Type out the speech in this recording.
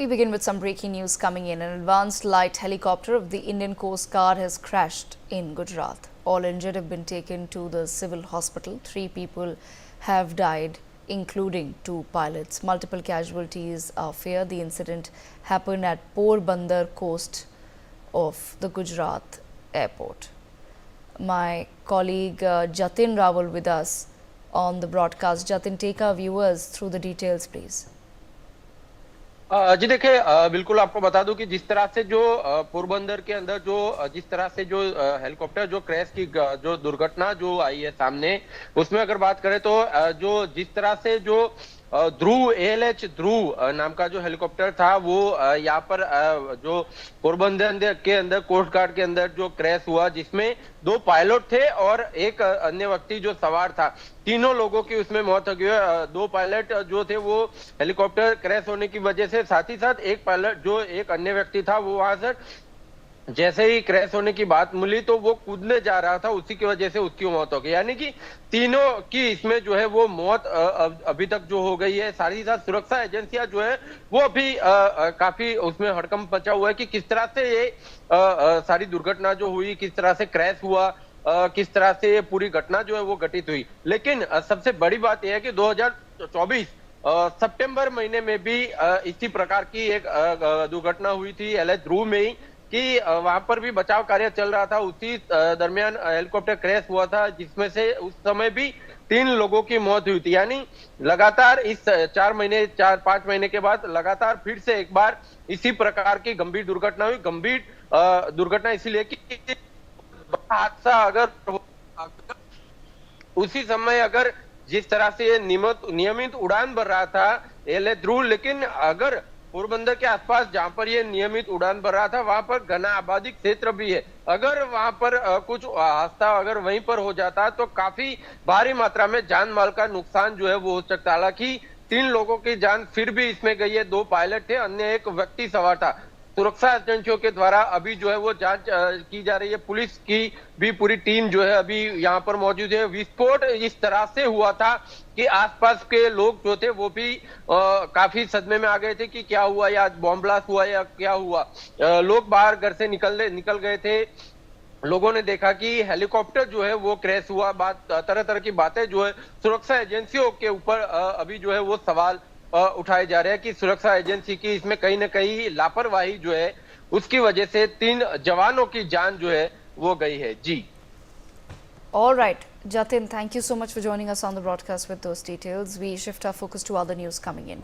We begin with some breaking news coming in. An advanced light helicopter of the Indian Coast Guard has crashed in Gujarat. All injured have been taken to the civil hospital. 3 people have died, including 2 pilots. Multiple casualties are feared. The incident happened at Porbandar coast of the Gujarat airport. My colleague Jatin Rawal with us on the broadcast. Jatin, take our viewers through the details, please. जी देखिए, बिल्कुल आपको बता दूं कि जिस तरह से जो पोरबंदर के अंदर जो जिस तरह से जो हेलीकॉप्टर जो क्रैश की जो दुर्घटना जो आई है सामने, उसमें अगर बात करें तो जो जिस तरह से जो ध्रुव ALH ध्रुव नाम का जो हेलीकॉप्टर था वो यहाँ पर जो पोरबंदर के अंदर कोस्ट गार्ड के अंदर जो क्रैश हुआ, जिसमें 2 पायलट थे और एक अन्य व्यक्ति जो सवार था। तीनों लोगों की उसमें मौत हो गई। 2 पायलट जो थे वो हेलीकॉप्टर क्रैश होने की वजह से, साथ ही साथ एक पायलट जो एक अन्य व्यक्ति था वो वहां से जैसे ही क्रैश होने की बात मिली तो वो कूदने जा रहा था, उसी की वजह से उसकी मौत हो गई। यानी कि तीनों की इसमें जो है वो मौत अभी तक जो हो गई है। साथ ही साथ सुरक्षा एजेंसियां जो है वो अभी काफी उसमें हड़कंप मचा हुआ है कि किस तरह से ये सारी दुर्घटना जो हुई, किस तरह से क्रैश हुआ, किस तरह से ये पूरी घटना जो है वो घटित हुई। लेकिन सबसे बड़ी बात यह है कि 2024 सितंबर महीने में भी इसी प्रकार की एक दुर्घटना हुई थी LH ध्रुव में ही, कि वहां पर भी बचाव कार्य चल रहा था। उसी दरमियान हेलीकॉप्टर क्रैश हुआ था, जिसमें से उस समय भी 3 लोगों की मौत हुई थी। यानी लगातार इस 4-5 महीने के बाद लगातार फिर से एक बार इसी प्रकार की गंभीर दुर्घटना हुई। गंभीर दुर्घटना इसीलिए कि हादसा अगर उसी समय अगर जिस तरह से ये नियमित उड़ान भर रहा था LH ध्रुव, लेकिन अगर पोरबंदर के आसपास जहां पर ये नियमित उड़ान भर रहा था वहां पर घना आबादी क्षेत्र भी है, अगर वहां पर कुछ हादसा अगर वहीं पर हो जाता तो काफी भारी मात्रा में जान माल का नुकसान जो है वो हो सकता। हालांकि 3 लोगों की जान फिर भी इसमें गई है। 2 पायलट थे, अन्य एक व्यक्ति सवार था। सुरक्षा एजेंसियों के द्वारा अभी जो है वो जांच की जा रही है। पुलिस की भी पूरी टीम जो है अभी यहाँ पर मौजूद है। विस्फोट इस तरह से हुआ था कि आसपास के लोग जो थे वो भी काफी सदमे में आ गए थे कि क्या हुआ, या बॉम्ब ब्लास्ट हुआ या क्या हुआ। लोग बाहर घर से निकल गए थे। लोगों ने देखा कि हेलीकॉप्टर जो है वो क्रैश हुआ। तरह तरह की बातें जो है सुरक्षा एजेंसियों के ऊपर अभी जो है वो सवाल उठाए जा रहे हैं कि सुरक्षा एजेंसी की इसमें कहीं ना कहीं लापरवाही जो है उसकी वजह से 3 जवानों की जान जो है वो गई है। जी। All right, Jatin, thank you so much for joining us on the broadcast with those details. We shift our focus to other news coming in.